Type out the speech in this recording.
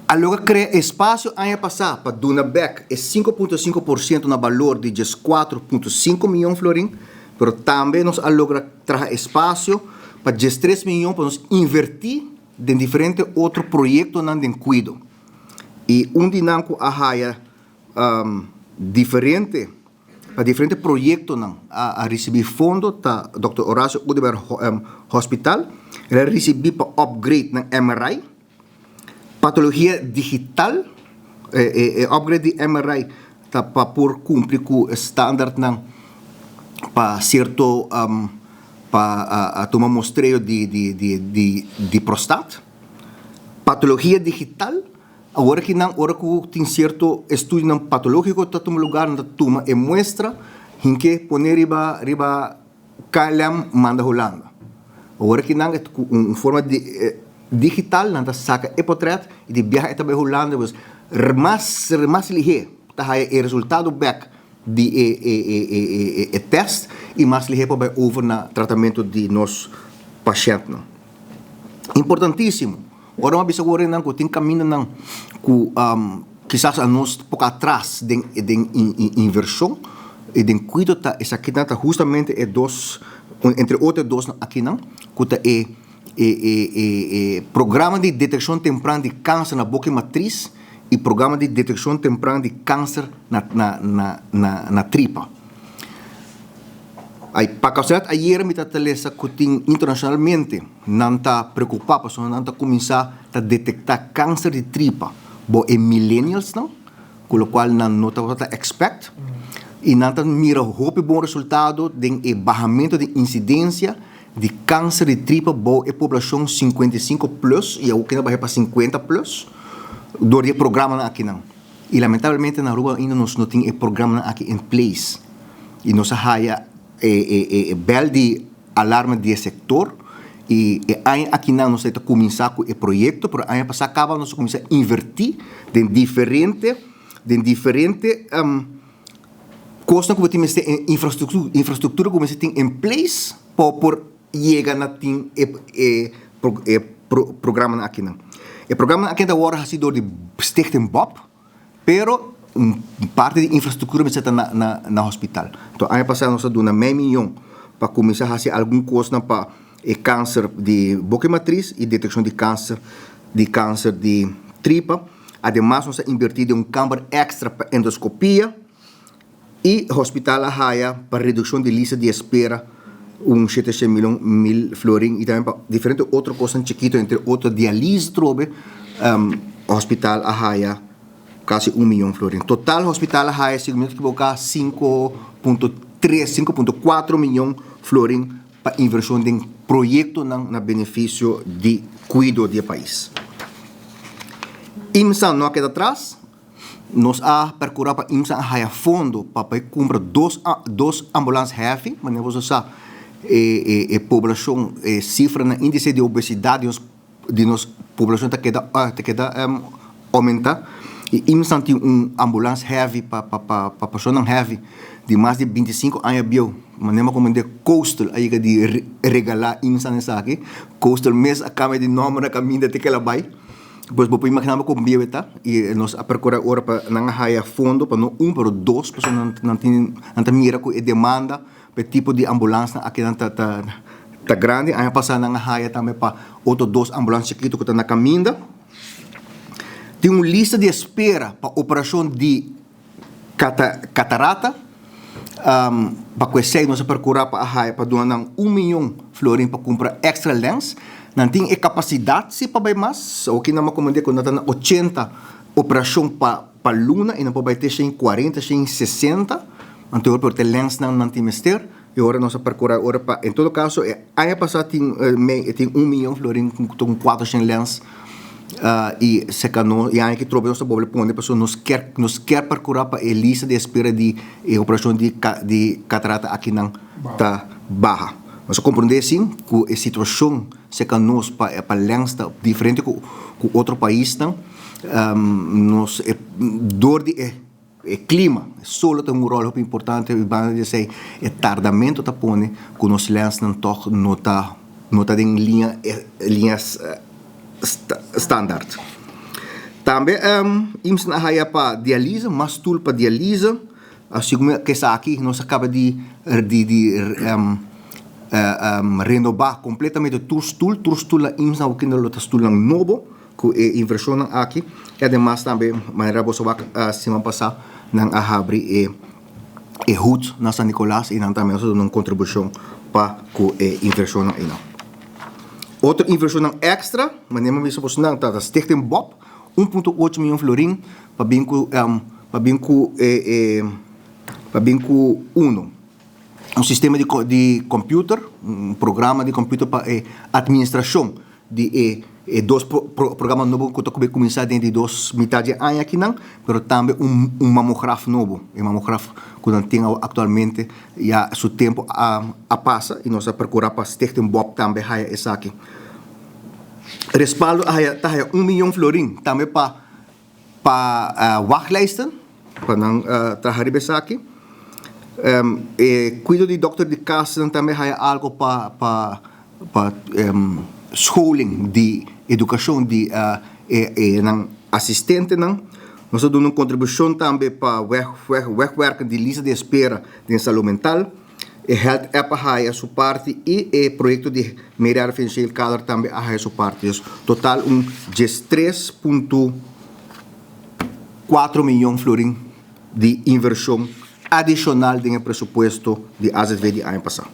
Allora crea espaço ano passado para Dunabec é 5,5% no valor de 4,5 milhões de florins, mas também nós logra trazer espaço para 3 milhões para nós invertir em diferentes outros projetos de cuido. E dinâmico a diferente para diferentes projetos a receber fundo da Dr. Horácio Udeberg Hospital, ele recebeu para upgrade na MRI, patologia digital, upgrade de MRI para por cumprir com o standard para certo para tomar mostreio de prostate. Patologia digital, agora que tem certo estudo patológico está tomando lugar na toma e mostra em que poner riba calham manda Holanda. Agora que não é uma forma de digital, não saca e portrait e de viajar até Holanda, mas mais ligeiro, tá aí o resultado back de teste e mais ligeiro para over na tratamento de nos pacientes. Importantíssimo. Ora uma vez agora não tem caminho não com quizás a nós pouco atrás de inversão e de cuidado tá essa aqui tá justamente é dois entre outros dois aqui não que é programa de detecção temprana de câncer na boca matriz e programa de detecção temprana de câncer na tripa. Aí, para causar ayer me talesa que internacionalmente não está preocupado, só não está começar a detectar câncer de tripa, bo é millennials não, com o qual não está expect e não está mira hope bom resultado de barramento de incidência de câncer de tripa bo é população 55 plus e o que não vai para 50 plus do programa aqui não. E lamentavelmente na rua ainda nós não tem programa aqui em place e nós há bel de alarme de setor e aqui não nós está começar com o projeto, mas ano passado acaba nós começar a invertir em diferente coisas que temos em infraestrutura que você tem em place por chegar na tem programa aqui não. O programa aqui agora ha sido de Stichting Bob, pero parte de infraestrutura está na hospital. Então, ano passado nós damos meio milhão para começar a fazer alguma coisa para câncer de boca matriz e detecção de câncer de tripa. Ademais, nós invertimos em câmara extra para endoscopia e hospital a Haia para redução de lista de espera 700 mil florins e também para diferentes outras coisas chiquitas, entre outros diálise trobe, hospital a Haia quase 1 milhão de florins. Total hospital a Haia, se não me equivocar, 5,4 milhões de florins para inversão em projeto na benefício de cuidado do país. IMSA não queda atrás, nós a procurar para IMSA a fundo para comprar dois ambulâncias heavy, mas você sabe a população cifra na índice de obesidade de nossa população está queda aumentar e IMSA tem ambulância heavy para pessoas heavy de mais de 25 anos bio, mas nem como de coastal aí que de regalar IMSA nessa aqui coastal mês a cama de nome na caminho até que ela vai. Pois vou imaginar como bio está e nós a procurar agora para não há fundo para não para dois pessoas não tem mira com a demanda para tipo de ambulância aqui não tá grande aí passar não há também para outros dois ambulâncias chiquitos que estão na caminho. Tem uma lista de espera para operação de catarata para que nós a procurar para doar 1 milhão de florins para comprar extra lens. Não tem capacidade se para mais, o que não me comandei quando está 80 operação para luna e não pode ter 40, 60, então por ter lens não tem mister e agora nós procurar agora para em todo caso ano passado tem 1 milhão de florins com 400 lens e se cano e aí que trouxe nossa bola ponte pessoa nos quer procurar para a lista de espera de operação de catarata aqui não tá barra. Mas compreender sim que a situação se canos para lens diferente com outro país não nos dor de clima solo tem um rol importante e vai dizer tardamento tá pone com os lens não tá em linhas standard. Também IMS na haya para diálise, mais tool para diálise, assim como que está aqui, nós acaba de renovar completamente tool la IMS na ukina lo tool lang novo, que é inversão aqui, e además também maneira você vai semana passada nang ahabri e HUD na San Nicolás e nang também nós uma contribuição para que inversão ina. Outra inversão extra, mas nem mais supos nang tá Stichting Bob 1.8 milhão florin para binco uno. Um sistema de computer, programa de computer para administração de dois programas novos que eu começar dentro de dois metade de ano aqui não, mas também mamógrafo novo, mamógrafo que não tem atualmente já seu tempo a passa e nós a procurar para Stichting Bob também haya essa aqui. Respaldo haya 1 milhão florin também para wachtlijsten para não trabalhar essa aqui. Cuido de doctor de casa também há algo para schooling de educação de assistente não nós damos uma contribuição também para wegwerken de lista de espera de saúde mental health app há a sua parte e projeto de melhorar financeiro cadre também há a sua parte total 3.4 milhões florin de inversão adicional do presupuesto de AZV de ano passado.